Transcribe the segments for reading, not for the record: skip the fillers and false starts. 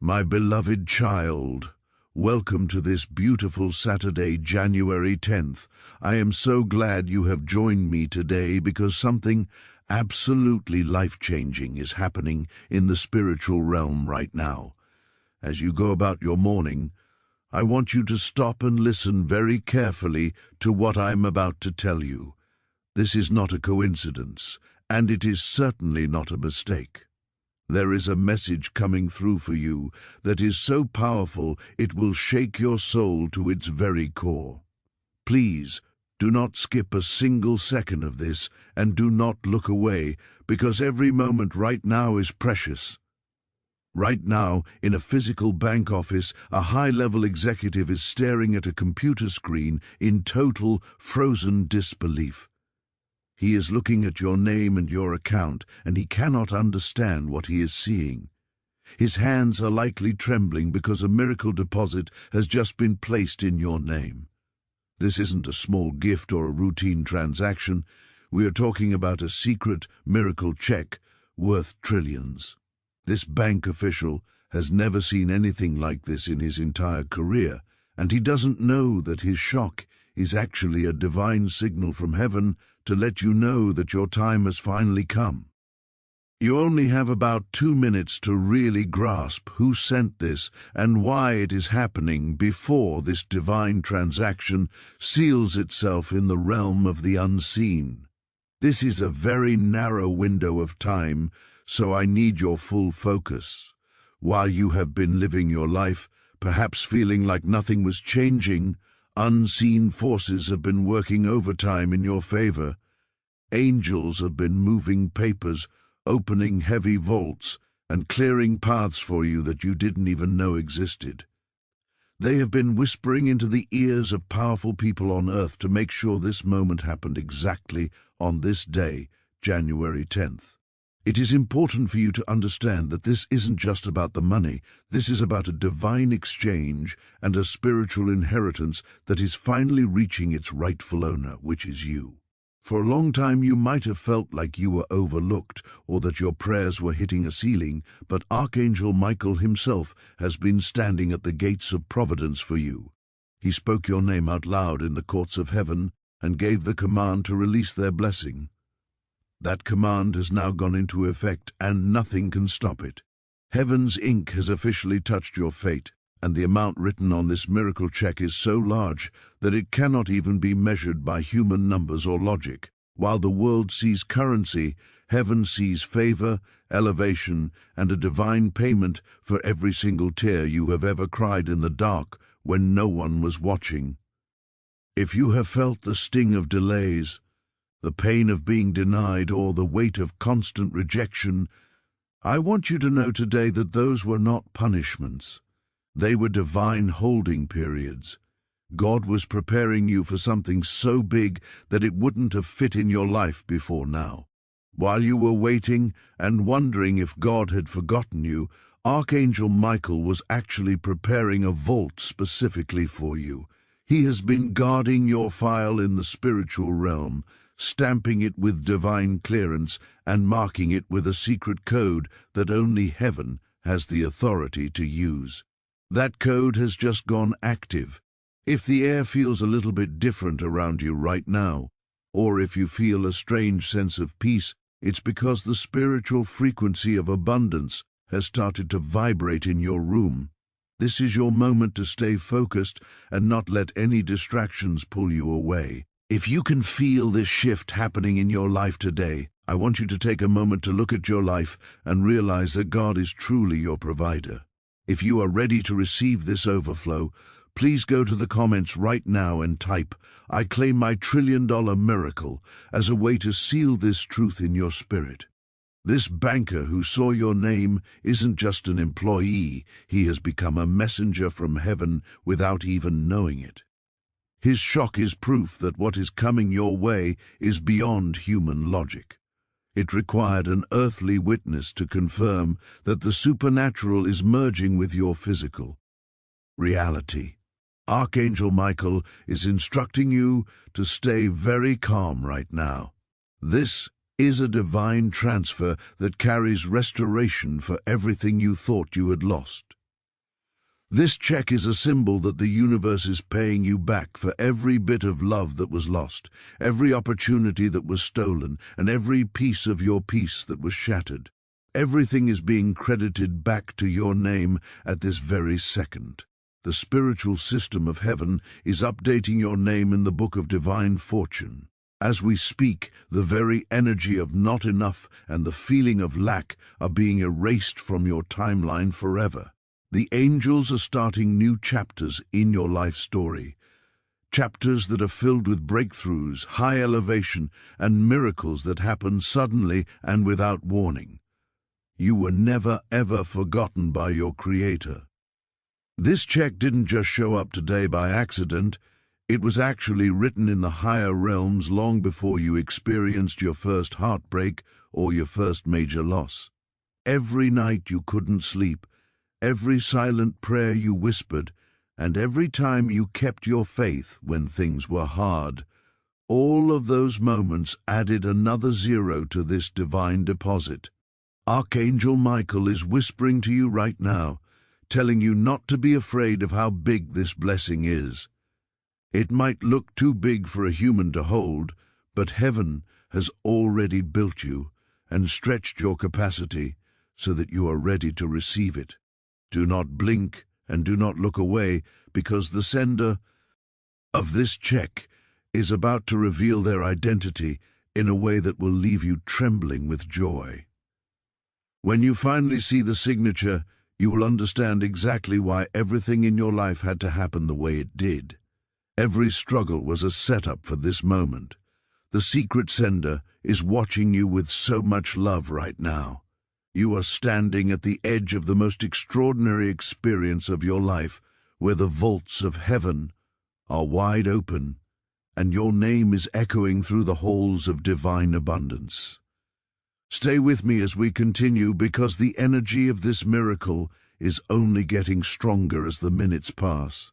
My beloved child, welcome to this beautiful Saturday, January 10th. I am so glad you have joined me today because something absolutely life-changing is happening in the spiritual realm right now. As you go about your morning, I want you to stop and listen very carefully to what I'm about to tell you. This is not a coincidence, and it is certainly not a mistake. There is a message coming through for you that is so powerful it will shake your soul to its very core. Please, do not skip a single second of this and do not look away, because every moment right now is precious. Right now, in a physical bank office, a high-level executive is staring at a computer screen in total, frozen disbelief. He is looking at your name and your account, and he cannot understand what he is seeing. His hands are likely trembling because a miracle deposit has just been placed in your name. This isn't a small gift or a routine transaction. We are talking about a secret miracle check worth trillions. This bank official has never seen anything like this in his entire career, and he doesn't know that his shock is actually a divine signal from heaven to let you know that your time has finally come. You only have about 2 minutes to really grasp who sent this and why it is happening before this divine transaction seals itself in the realm of the unseen. This is a very narrow window of time, so I need your full focus. While you have been living your life, perhaps feeling like nothing was changing, unseen forces have been working overtime in your favor. Angels have been moving papers, opening heavy vaults, and clearing paths for you that you didn't even know existed. They have been whispering into the ears of powerful people on earth to make sure this moment happened exactly on this day, January 10th. It is important for you to understand that this isn't just about the money. This is about a divine exchange and a spiritual inheritance that is finally reaching its rightful owner, which is you. For a long time you might have felt like you were overlooked or that your prayers were hitting a ceiling, but Archangel Michael himself has been standing at the gates of providence for you. He spoke your name out loud in the courts of heaven and gave the command to release their blessing. That command has now gone into effect, and nothing can stop it. Heaven's ink has officially touched your fate, and the amount written on this miracle check is so large that it cannot even be measured by human numbers or logic. While the world sees currency, heaven sees favor, elevation, and a divine payment for every single tear you have ever cried in the dark when no one was watching. If you have felt the sting of delays, the pain of being denied, or the weight of constant rejection, I want you to know today that those were not punishments. They were divine holding periods. God was preparing you for something so big that it wouldn't have fit in your life before now. While you were waiting and wondering if God had forgotten you, Archangel Michael was actually preparing a vault specifically for you. He has been guarding your file in the spiritual realm, stamping it with divine clearance and marking it with a secret code that only heaven has the authority to use. That code has just gone active. If the air feels a little bit different around you right now, or if you feel a strange sense of peace, it's because the spiritual frequency of abundance has started to vibrate in your room. This is your moment to stay focused and not let any distractions pull you away. If you can feel this shift happening in your life today, I want you to take a moment to look at your life and realize that God is truly your provider. If you are ready to receive this overflow, please go to the comments right now and type, "I claim my trillion-dollar miracle," as a way to seal this truth in your spirit. This banker who saw your name isn't just an employee, he has become a messenger from heaven without even knowing it. His shock is proof that what is coming your way is beyond human logic. It required an earthly witness to confirm that the supernatural is merging with your physical reality. Archangel Michael is instructing you to stay very calm right now. This is a divine transfer that carries restoration for everything you thought you had lost. This check is a symbol that the universe is paying you back for every bit of love that was lost, every opportunity that was stolen, and every piece of your peace that was shattered. Everything is being credited back to your name at this very second. The spiritual system of heaven is updating your name in the book of divine fortune. As we speak, the very energy of not enough and the feeling of lack are being erased from your timeline forever. The angels are starting new chapters in your life story. Chapters that are filled with breakthroughs, high elevation, and miracles that happen suddenly and without warning. You were never ever forgotten by your Creator. This check didn't just show up today by accident. It was actually written in the higher realms long before you experienced your first heartbreak or your first major loss. Every night you couldn't sleep, every silent prayer you whispered, and every time you kept your faith when things were hard, all of those moments added another zero to this divine deposit. Archangel Michael is whispering to you right now, telling you not to be afraid of how big this blessing is. It might look too big for a human to hold, but heaven has already built you and stretched your capacity so that you are ready to receive it. Do not blink and do not look away, because the sender of this check is about to reveal their identity in a way that will leave you trembling with joy. When you finally see the signature, you will understand exactly why everything in your life had to happen the way it did. Every struggle was a setup for this moment. The secret sender is watching you with so much love right now. You are standing at the edge of the most extraordinary experience of your life, where the vaults of heaven are wide open, and your name is echoing through the halls of divine abundance. Stay with me as we continue, because the energy of this miracle is only getting stronger as the minutes pass.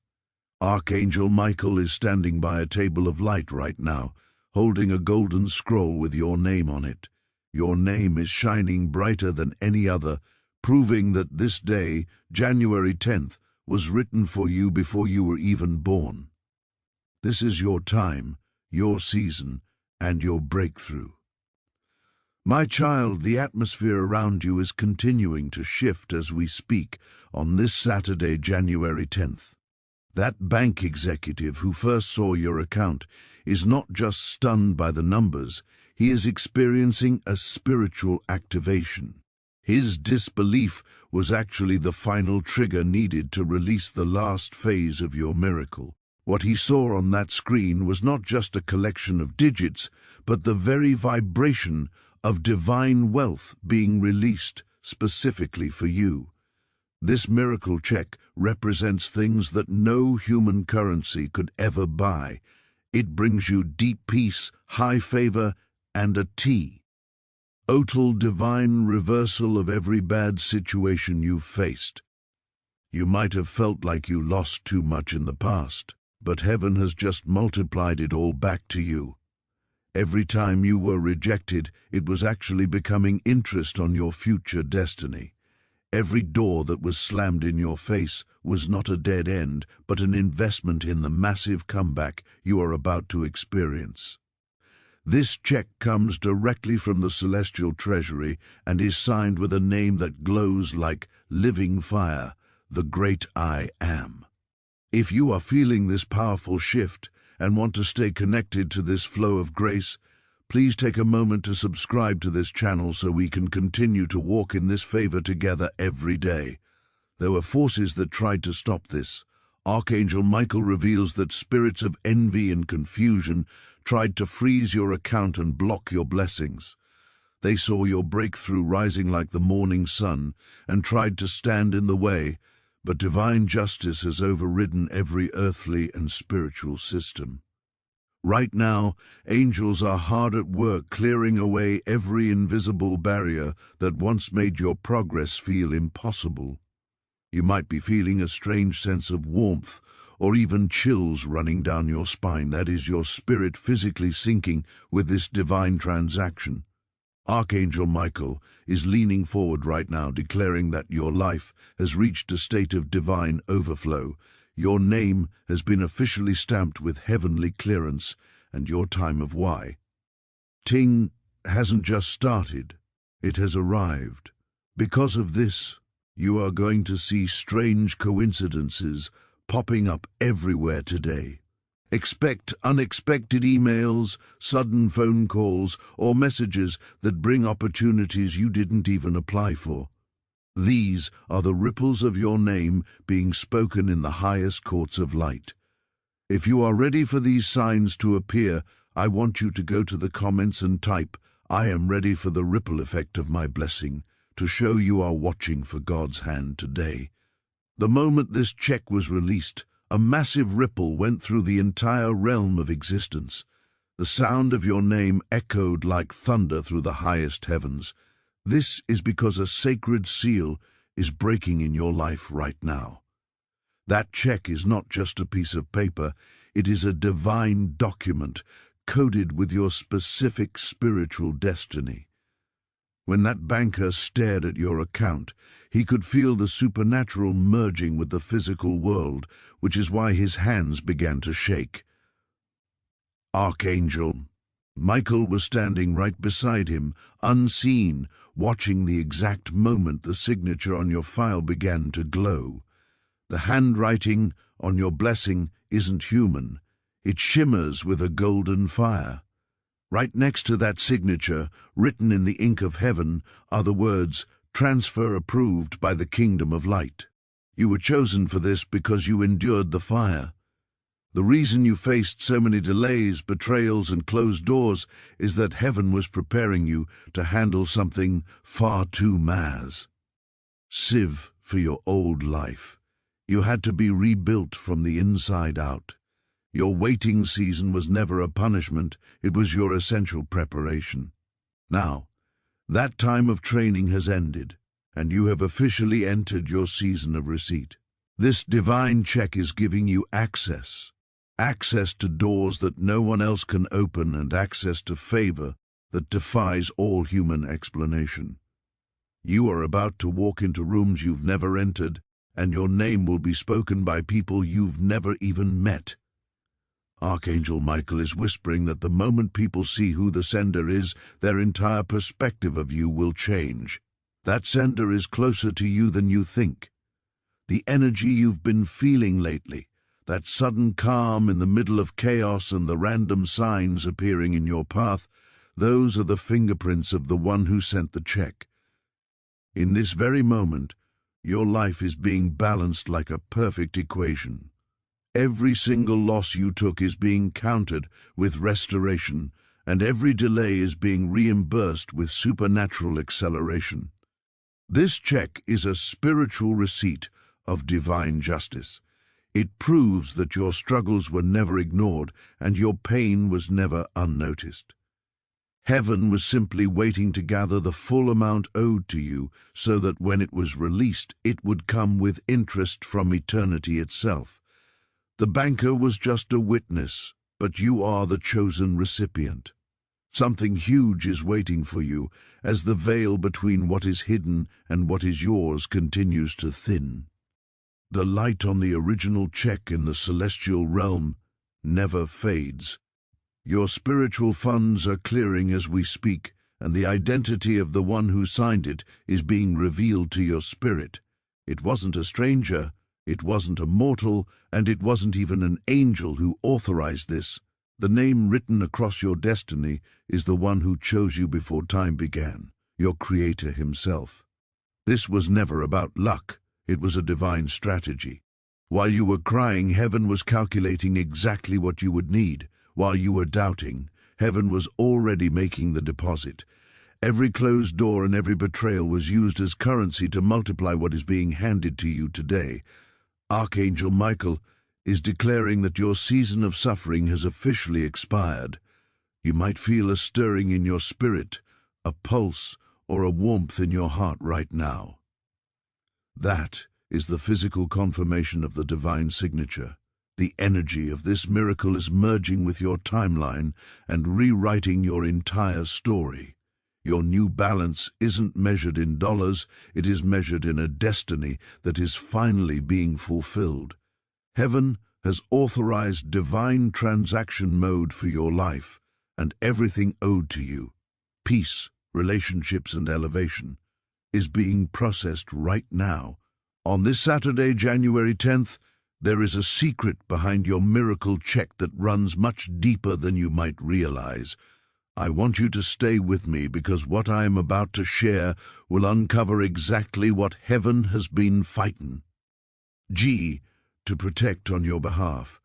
Archangel Michael is standing by a table of light right now, holding a golden scroll with your name on it. Your name is shining brighter than any other, proving that this day, January 10th, was written for you before you were even born. This is your time, your season, and your breakthrough. My child, the atmosphere around you is continuing to shift as we speak on this Saturday, January 10th. That bank executive who first saw your account is not just stunned by the numbers, he is experiencing a spiritual activation. His disbelief was actually the final trigger needed to release the last phase of your miracle. What he saw on that screen was not just a collection of digits, but the very vibration of divine wealth being released specifically for you. This miracle check represents things that no human currency could ever buy. It brings you deep peace, high favor, and a total divine reversal of every bad situation you've faced. You might have felt like you lost too much in the past, but heaven has just multiplied it all back to you. Every time you were rejected, it was actually becoming interest on your future destiny. Every door that was slammed in your face was not a dead end, but an investment in the massive comeback you are about to experience. This check comes directly from the celestial treasury and is signed with a name that glows like living fire, the great I Am. If you are feeling this powerful shift and want to stay connected to this flow of grace, please take a moment to subscribe to this channel so we can continue to walk in this favor together every day. There were forces that tried to stop this. Archangel Michael reveals that spirits of envy and confusion tried to freeze your account and block your blessings. They saw your breakthrough rising like the morning sun and tried to stand in the way, but divine justice has overridden every earthly and spiritual system. Right now, angels are hard at work clearing away every invisible barrier that once made your progress feel impossible. You might be feeling a strange sense of warmth or even chills running down your spine. That is your spirit physically syncing with this divine transaction. Archangel Michael is leaning forward right now, declaring that your life has reached a state of divine overflow. Your name has been officially stamped with heavenly clearance, and your time of why. Ting hasn't just started, it has arrived. Because of this, you are going to see strange coincidences popping up everywhere today. Expect unexpected emails, sudden phone calls, or messages that bring opportunities you didn't even apply for. These are the ripples of your name being spoken in the highest courts of light. If you are ready for these signs to appear, I want you to go to the comments and type, "I am ready for the ripple effect of my blessing," to show you are watching for God's hand today. The moment this check was released, a massive ripple went through the entire realm of existence. The sound of your name echoed like thunder through the highest heavens. This is because a sacred seal is breaking in your life right now. That check is not just a piece of paper, it is a divine document coded with your specific spiritual destiny. When that banker stared at your account, he could feel the supernatural merging with the physical world, which is why his hands began to shake. Archangel Michael was standing right beside him, unseen, watching the exact moment the signature on your file began to glow. The handwriting on your blessing isn't human. It shimmers with a golden fire. Right next to that signature, written in the ink of heaven, are the words, "Transfer approved by the kingdom of light." You were chosen for this because you endured the fire. The reason you faced so many delays, betrayals, and closed doors is that heaven was preparing you to handle something far too massive for your old life. You had to be rebuilt from the inside out. Your waiting season was never a punishment, it was your essential preparation. Now, that time of training has ended, and you have officially entered your season of receipt. This divine check is giving you access to doors that no one else can open, and access to favor that defies all human explanation. You are about to walk into rooms you've never entered, and your name will be spoken by people you've never even met. Archangel Michael is whispering that the moment people see who the sender is, their entire perspective of you will change. That sender is closer to you than you think. The energy you've been feeling lately, that sudden calm in the middle of chaos and the random signs appearing in your path, those are the fingerprints of the one who sent the check. In this very moment, your life is being balanced like a perfect equation. Every single loss you took is being countered with restoration, and every delay is being reimbursed with supernatural acceleration. This check is a spiritual receipt of divine justice. It proves that your struggles were never ignored and your pain was never unnoticed. Heaven was simply waiting to gather the full amount owed to you so that when it was released, it would come with interest from eternity itself. The banker was just a witness, but you are the chosen recipient. Something huge is waiting for you as the veil between what is hidden and what is yours continues to thin. The light on the original check in the celestial realm never fades. Your spiritual funds are clearing as we speak, and the identity of the one who signed it is being revealed to your spirit. It wasn't a stranger, it wasn't a mortal, and it wasn't even an angel who authorized this. The name written across your destiny is the one who chose you before time began, your Creator himself. This was never about luck, it was a divine strategy. While you were crying, heaven was calculating exactly what you would need. While you were doubting, heaven was already making the deposit. Every closed door and every betrayal was used as currency to multiply what is being handed to you today. Archangel Michael is declaring that your season of suffering has officially expired. You might feel a stirring in your spirit, a pulse, or a warmth in your heart right now. That is the physical confirmation of the divine signature. The energy of this miracle is merging with your timeline and rewriting your entire story. Your new balance isn't measured in dollars, it is measured in a destiny that is finally being fulfilled. Heaven has authorized divine transaction mode for your life, and everything owed to you, peace, relationships, and elevation, is being processed right now. On this Saturday, January 10th, there is a secret behind your miracle check that runs much deeper than you might realize. I want you to stay with me because what I am about to share will uncover exactly what heaven has been fighting to protect on your behalf.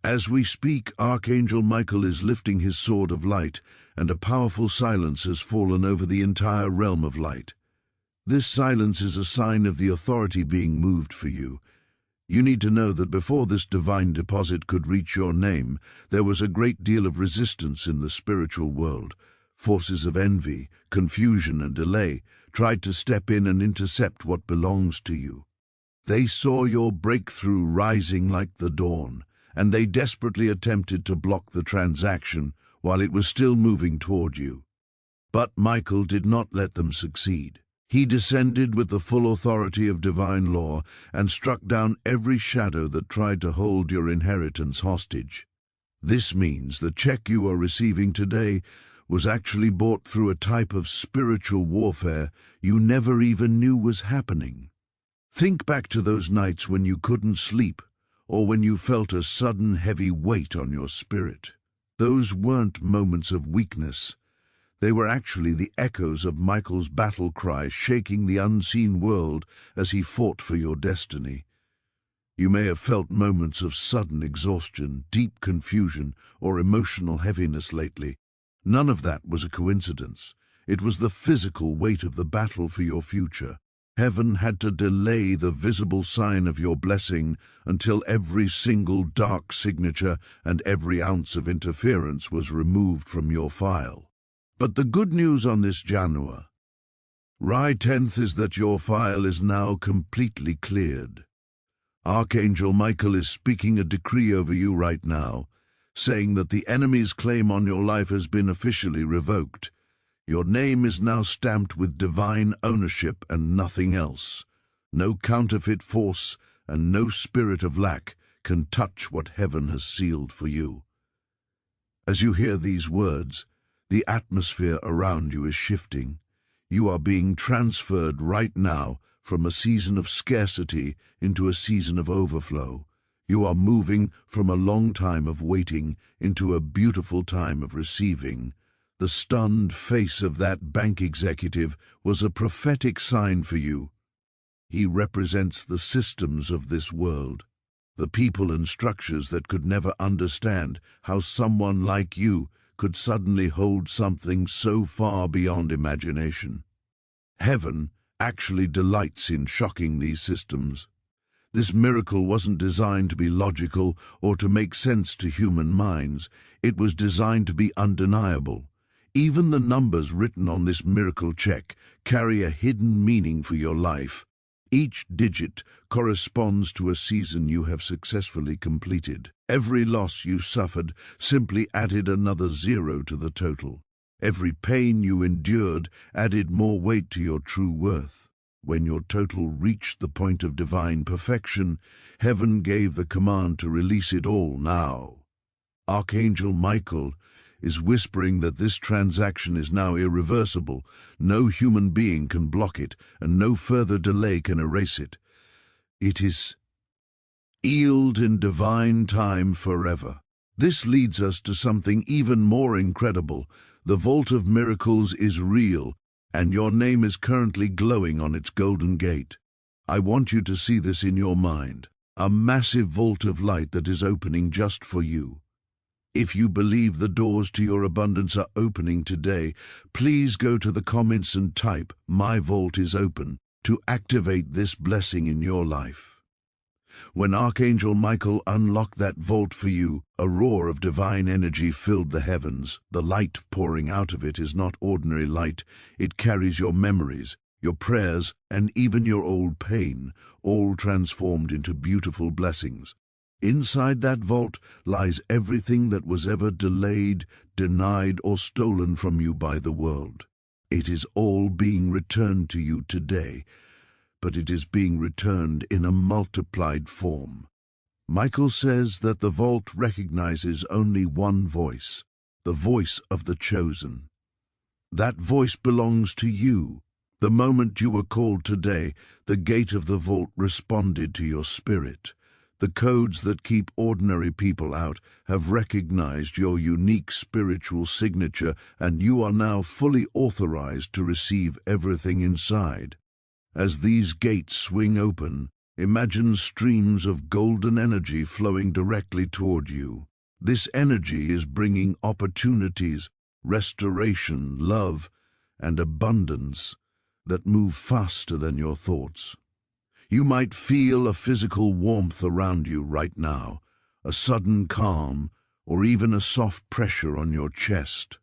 As we speak, Archangel Michael is lifting his sword of light, and a powerful silence has fallen over the entire realm of light. This silence is a sign of the authority being moved for you. You need to know that before this divine deposit could reach your name, there was a great deal of resistance in the spiritual world. Forces of envy, confusion, and delay tried to step in and intercept what belongs to you. They saw your breakthrough rising like the dawn, and they desperately attempted to block the transaction while it was still moving toward you. But Michael did not let them succeed. He descended with the full authority of divine law and struck down every shadow that tried to hold your inheritance hostage. This means the check you are receiving today was actually bought through a type of spiritual warfare you never even knew was happening. Think back to those nights when you couldn't sleep, or when you felt a sudden heavy weight on your spirit. Those weren't moments of weakness. They were actually the echoes of Michael's battle cry shaking the unseen world as he fought for your destiny. You may have felt moments of sudden exhaustion, deep confusion, or emotional heaviness lately. None of that was a coincidence. It was the physical weight of the battle for your future. Heaven had to delay the visible sign of your blessing until every single dark signature and every ounce of interference was removed from your file. But the good news on this January 10th is that your file is now completely cleared. Archangel Michael is speaking a decree over you right now, saying that the enemy's claim on your life has been officially revoked. Your name is now stamped with divine ownership and nothing else. No counterfeit force and no spirit of lack can touch what heaven has sealed for you. As you hear these words, the atmosphere around you is shifting. You are being transferred right now from a season of scarcity into a season of overflow. You are moving from a long time of waiting into a beautiful time of receiving. The stunned face of that bank executive was a prophetic sign for you. He represents the systems of this world, the people and structures that could never understand how someone like you could suddenly hold something so far beyond imagination. Heaven actually delights in shocking these systems. This miracle wasn't designed to be logical or to make sense to human minds. It was designed to be undeniable. Even the numbers written on this miracle check carry a hidden meaning for your life. Each digit corresponds to a season you have successfully completed. Every loss you suffered simply added another zero to the total. Every pain you endured added more weight to your true worth. When your total reached the point of divine perfection, heaven gave the command to release it all now. Archangel Michael is whispering that this transaction is now irreversible. No human being can block it, and no further delay can erase it. It is sealed in divine time forever. This leads us to something even more incredible. The Vault of Miracles is real, and your name is currently glowing on its golden gate. I want you to see this in your mind, a massive vault of light that is opening just for you. If you believe the doors to your abundance are opening today, please go to the comments and type, "My vault is open," to activate this blessing in your life. When Archangel Michael unlocked that vault for you, a roar of divine energy filled the heavens. The light pouring out of it is not ordinary light. It carries your memories, your prayers, and even your old pain, all transformed into beautiful blessings. Inside that vault lies everything that was ever delayed, denied, or stolen from you by the world. It is all being returned to you today, but it is being returned in a multiplied form. Michael says that the vault recognizes only one voice, the voice of the chosen. That voice belongs to you. The moment you were called today, the gate of the vault responded to your spirit. The codes that keep ordinary people out have recognized your unique spiritual signature, and you are now fully authorized to receive everything inside. As these gates swing open, imagine streams of golden energy flowing directly toward you. This energy is bringing opportunities, restoration, love, and abundance that move faster than your thoughts. You might feel a physical warmth around you right now, a sudden calm, or even a soft pressure on your chest.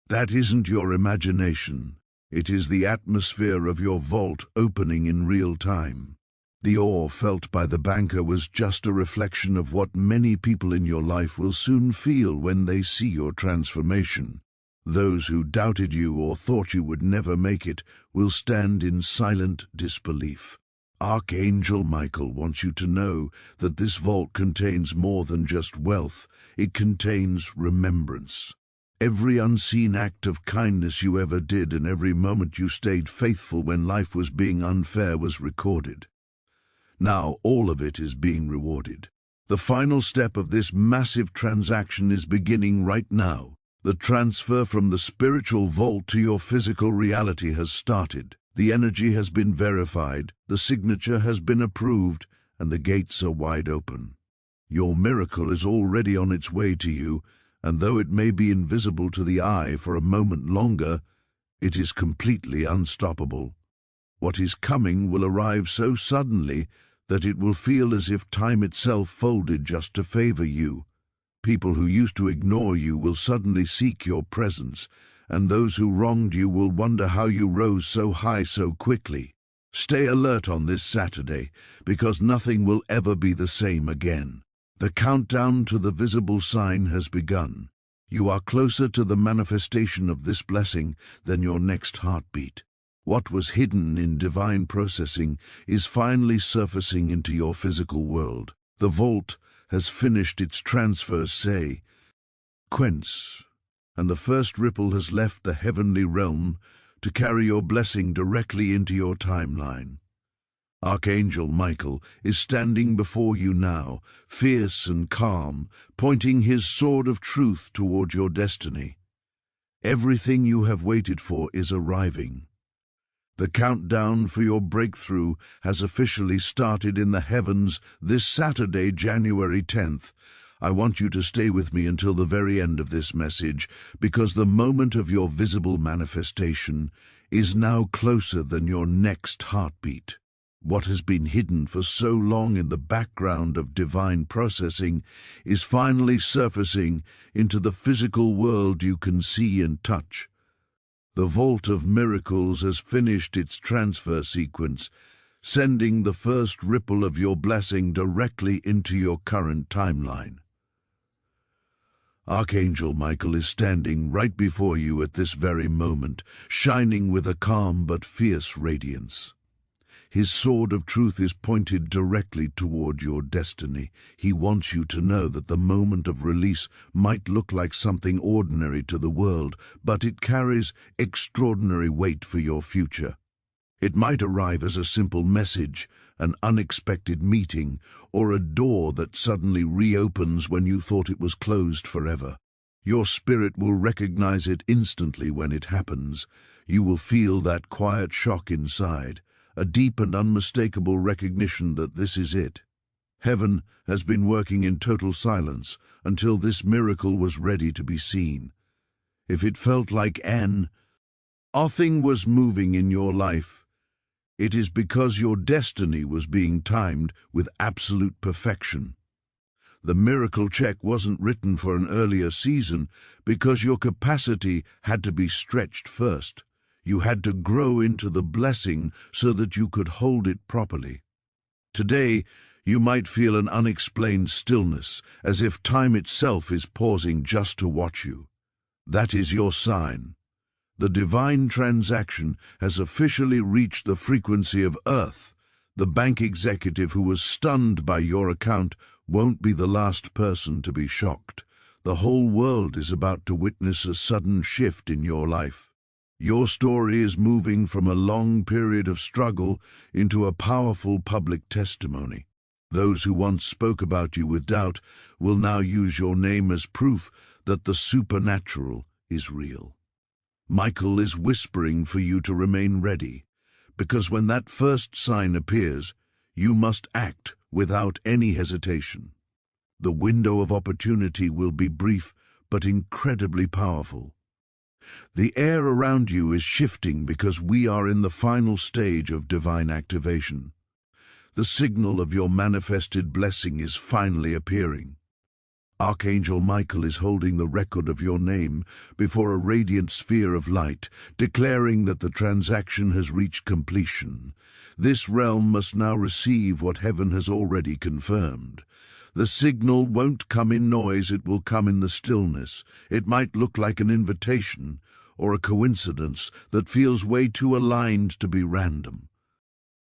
That isn't your imagination. It is the atmosphere of your vault opening in real time. The awe felt by the banker was just a reflection of what many people in your life will soon feel when they see your transformation. Those who doubted you or thought you would never make it will stand in silent disbelief. Archangel Michael wants you to know that this vault contains more than just wealth. It contains remembrance. Every unseen act of kindness you ever did and every moment you stayed faithful when life was being unfair was recorded. Now all of it is being rewarded. The final step of this massive transaction is beginning right now. The transfer from the spiritual vault to your physical reality has started. The energy has been verified, the signature has been approved, and the gates are wide open. Your miracle is already on its way to you, and though it may be invisible to the eye for a moment longer, it is completely unstoppable. What is coming will arrive so suddenly that it will feel as if time itself folded just to favor you. People who used to ignore you will suddenly seek your presence, and those who wronged you will wonder how you rose so high so quickly. Stay alert on this Saturday, because nothing will ever be the same again. The countdown to the visible sign has begun. You are closer to the manifestation of this blessing than your next heartbeat. What was hidden in divine processing is finally surfacing into your physical world. The vault has finished its transfer, say, quence, and the first ripple has left the heavenly realm to carry your blessing directly into your timeline. Archangel Michael is standing before you now, fierce and calm, pointing his sword of truth toward your destiny. Everything you have waited for is arriving. The countdown for your breakthrough has officially started in the heavens this Saturday, January 10th. I want you to stay with me until the very end of this message, because the moment of your visible manifestation is now closer than your next heartbeat. What has been hidden for so long in the background of divine processing is finally surfacing into the physical world you can see and touch. The vault of miracles has finished its transfer sequence, sending the first ripple of your blessing directly into your current timeline. Archangel Michael is standing right before you at this very moment, shining with a calm but fierce radiance. His sword of truth is pointed directly toward your destiny. He wants you to know that the moment of release might look like something ordinary to the world, but it carries extraordinary weight for your future. It might arrive as a simple message, an unexpected meeting, or a door that suddenly reopens when you thought it was closed forever. Your spirit will recognize it instantly when it happens. You will feel that quiet shock inside, a deep and unmistakable recognition that this is it. Heaven has been working in total silence until this miracle was ready to be seen. If it felt like nothing was moving in your life, it is because your destiny was being timed with absolute perfection. The miracle check wasn't written for an earlier season because your capacity had to be stretched first. You had to grow into the blessing so that you could hold it properly. Today, you might feel an unexplained stillness, as if time itself is pausing just to watch you. That is your sign. The divine transaction has officially reached the frequency of Earth. The bank executive who was stunned by your account won't be the last person to be shocked. The whole world is about to witness a sudden shift in your life. Your story is moving from a long period of struggle into a powerful public testimony. Those who once spoke about you with doubt will now use your name as proof that the supernatural is real. Michael is whispering for you to remain ready, because when that first sign appears, you must act without any hesitation. The window of opportunity will be brief but incredibly powerful. The air around you is shifting because we are in the final stage of divine activation. The signal of your manifested blessing is finally appearing. Archangel Michael is holding the record of your name before a radiant sphere of light, declaring that the transaction has reached completion. This realm must now receive what heaven has already confirmed. The signal won't come in noise, it will come in the stillness. It might look like an invitation or a coincidence that feels way too aligned to be random.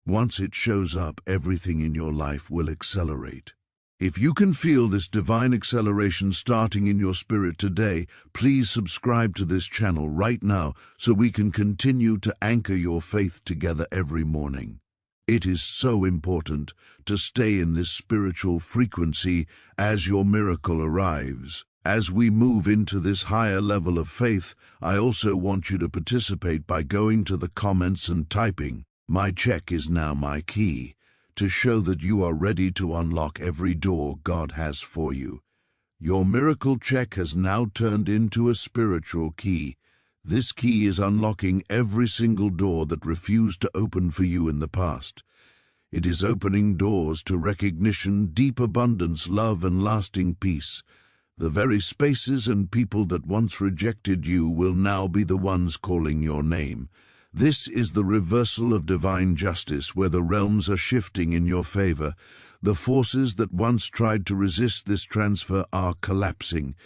Once it shows up, everything in your life will accelerate. If you can feel this divine acceleration starting in your spirit today, please subscribe to this channel right now so we can continue to anchor your faith together every morning. It is so important to stay in this spiritual frequency as your miracle arrives. As we move into this higher level of faith, I also want you to participate by going to the comments and typing, "My check is now my key," to show that you are ready to unlock every door God has for you. Your miracle check has now turned into a spiritual key. This key is unlocking every single door that refused to open for you in the past. It is opening doors to recognition, deep abundance, love, and lasting peace. The very spaces and people that once rejected you will now be the ones calling your name. This is the reversal of divine justice, where the realms are shifting in your favor. The forces that once tried to resist this transfer are collapsing.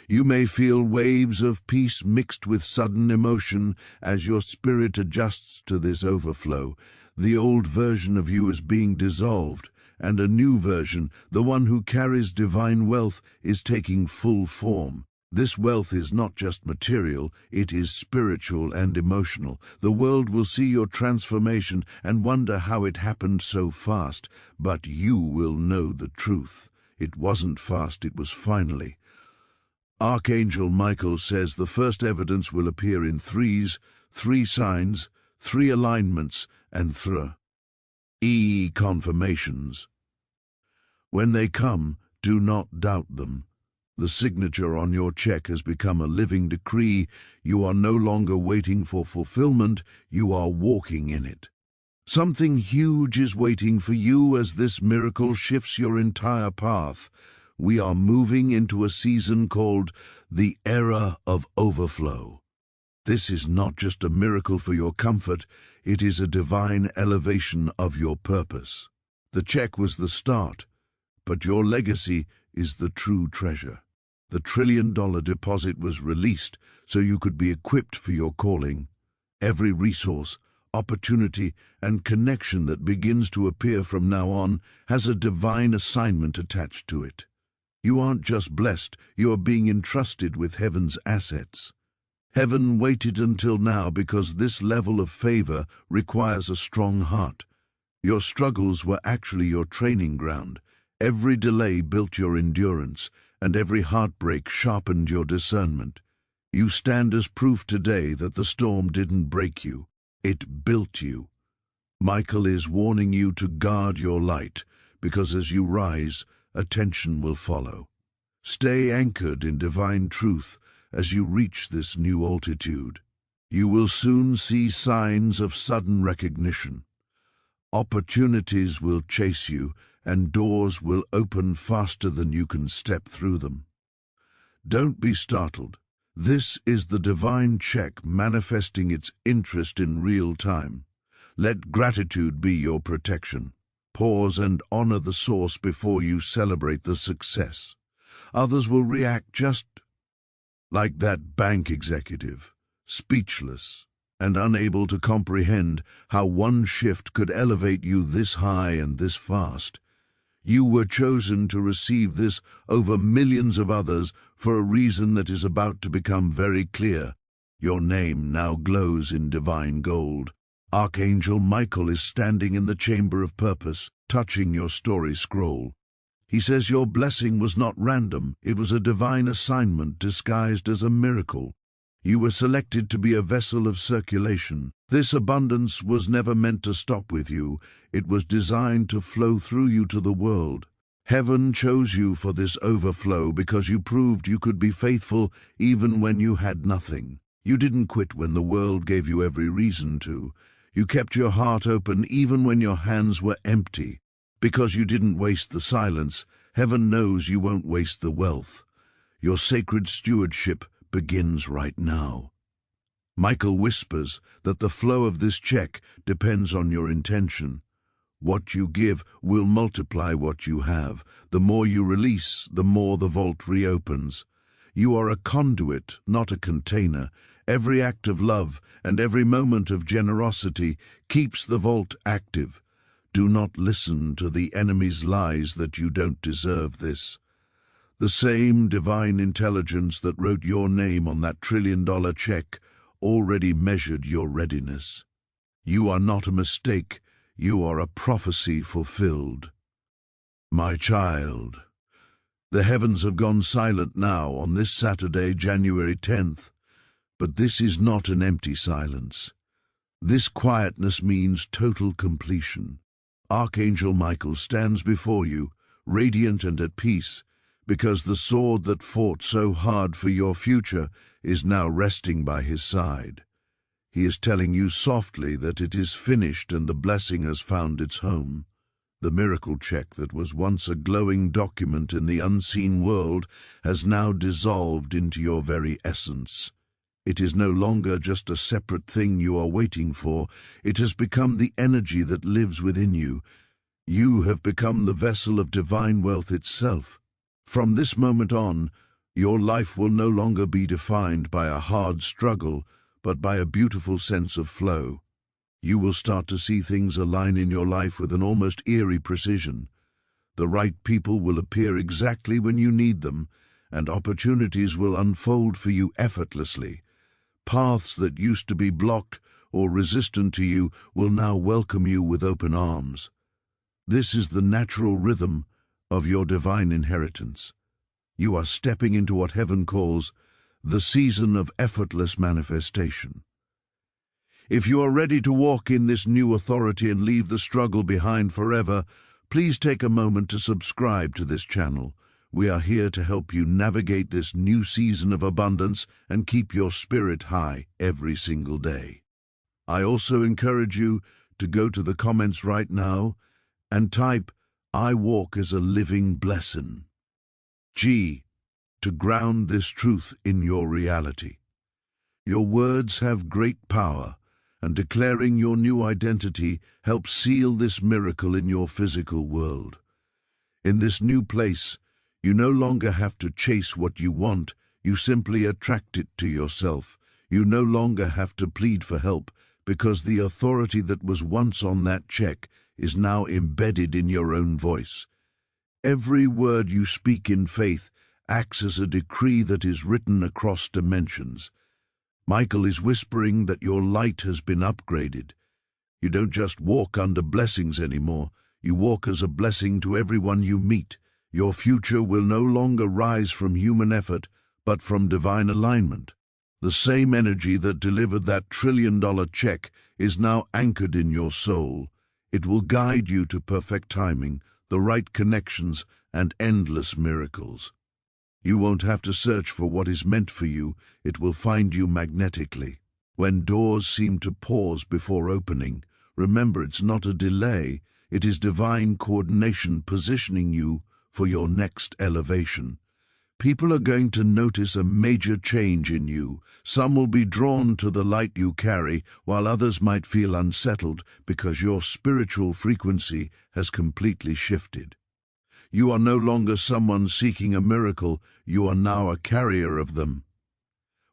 You may feel waves of peace mixed with sudden emotion as your spirit adjusts to this overflow. The old version of you is being dissolved, and a new version, the one who carries divine wealth, is taking full form. This wealth is not just material, it is spiritual and emotional. The world will see your transformation and wonder how it happened so fast, but you will know the truth. It wasn't fast, it was finally. Archangel Michael says the first evidence will appear in threes, 3 signs, 3 alignments, and 3 confirmations. When they come, do not doubt them. The signature on your check has become a living decree. You are no longer waiting for fulfillment, you are walking in it. Something huge is waiting for you as this miracle shifts your entire path. We are moving into a season called the era of overflow. This is not just a miracle for your comfort, it is a divine elevation of your purpose. The check was the start, but your legacy is the true treasure. The $1 trillion deposit was released so you could be equipped for your calling. Every resource, opportunity, and connection that begins to appear from now on has a divine assignment attached to it. You aren't just blessed, you are being entrusted with heaven's assets. Heaven waited until now because this level of favor requires a strong heart. Your struggles were actually your training ground. Every delay built your endurance, and every heartbreak sharpened your discernment. You stand as proof today that the storm didn't break you, it built you. Michael is warning you to guard your light, because as you rise, attention will follow. Stay anchored in divine truth as you reach this new altitude. You will soon see signs of sudden recognition. Opportunities will chase you, and doors will open faster than you can step through them. Don't be startled. This is the divine check manifesting its interest in real time. Let gratitude be your protection. Pause and honor the source before you celebrate the success. Others will react just like that bank executive. speechless and unable to comprehend how one shift could elevate you this high and this fast. You were chosen to receive this over millions of others for a reason that is about to become very clear. Your name now glows in divine gold. Archangel Michael is standing in the chamber of purpose, touching your story scroll. He says your blessing was not random, it was a divine assignment disguised as a miracle. You were selected to be a vessel of circulation. This abundance was never meant to stop with you. It was designed to flow through you to the world. Heaven chose you for this overflow because you proved you could be faithful even when you had nothing. You didn't quit when the world gave you every reason to. You kept your heart open even when your hands were empty. Because you didn't waste the silence, heaven knows you won't waste the wealth. Your sacred stewardship begins right now. Michael whispers that the flow of this check depends on your intention. What you give will multiply what you have. The more you release, the more the vault reopens. You are a conduit, not a container. Every act of love and every moment of generosity keeps the vault active. Do not listen to the enemy's lies that you don't deserve this. The same divine intelligence that wrote your name on that trillion-dollar check already measured your readiness. You are not a mistake, you are a prophecy fulfilled. My child, the heavens have gone silent now on this Saturday, January 10th, but this is not an empty silence. This quietness means total completion. Archangel Michael stands before you, radiant and at peace, because the sword that fought so hard for your future is now resting by his side. He is telling you softly that it is finished and the blessing has found its home. The miracle check that was once a glowing document in the unseen world has now dissolved into your very essence. It is no longer just a separate thing you are waiting for. It has become the energy that lives within you. You have become the vessel of divine wealth itself. From this moment on, your life will no longer be defined by a hard struggle, but by a beautiful sense of flow. You will start to see things align in your life with an almost eerie precision. The right people will appear exactly when you need them, and opportunities will unfold for you effortlessly. Paths that used to be blocked or resistant to you will now welcome you with open arms. This is the natural rhythm of your divine inheritance. You are stepping into what heaven calls the season of effortless manifestation. If you are ready to walk in this new authority and leave the struggle behind forever, please take a moment to subscribe to this channel. We are here to help you navigate this new season of abundance and keep your spirit high every single day. I also encourage you to go to the comments right now and type, "I walk as a living blessing." To ground this truth in your reality. Your words have great power, and declaring your new identity helps seal this miracle in your physical world. In this new place, you no longer have to chase what you want, you simply attract it to yourself. You no longer have to plead for help, because the authority that was once on that check is now embedded in your own voice. Every word you speak in faith acts as a decree that is written across dimensions. Michael is whispering that your light has been upgraded. You don't just walk under blessings anymore, you walk as a blessing to everyone you meet. Your future will no longer rise from human effort, but from divine alignment. The same energy that delivered that trillion-dollar check is now anchored in your soul. It will guide you to perfect timing, the right connections, and endless miracles. You won't have to search for what is meant for you, it will find you magnetically. When doors seem to pause before opening, remember it's not a delay, it is divine coordination positioning you for your next elevation. People are going to notice a major change in you. Some will be drawn to the light you carry, while others might feel unsettled because your spiritual frequency has completely shifted. You are no longer someone seeking a miracle, you are now a carrier of them.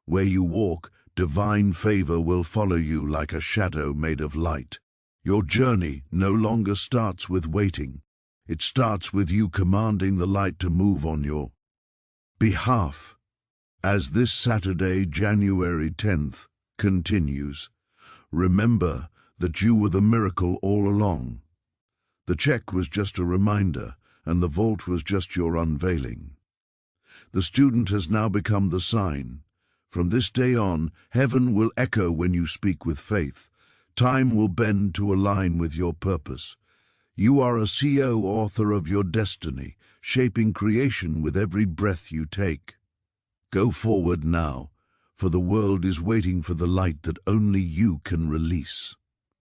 Where you walk, Divine favor will follow you like a shadow made of light. Your journey no longer starts with waiting. It starts with you commanding the light to move on your behalf. As this Saturday, January 10th, continues, remember that you were the miracle all along. The check was just a reminder, and the vault was just your unveiling. The student has now become the sign. From this day on, heaven will echo when you speak with faith. Time will bend to align with your purpose. You are a CEO, author of your destiny, shaping creation with every breath you take. Go forward now, for the world is waiting for the light that only you can release.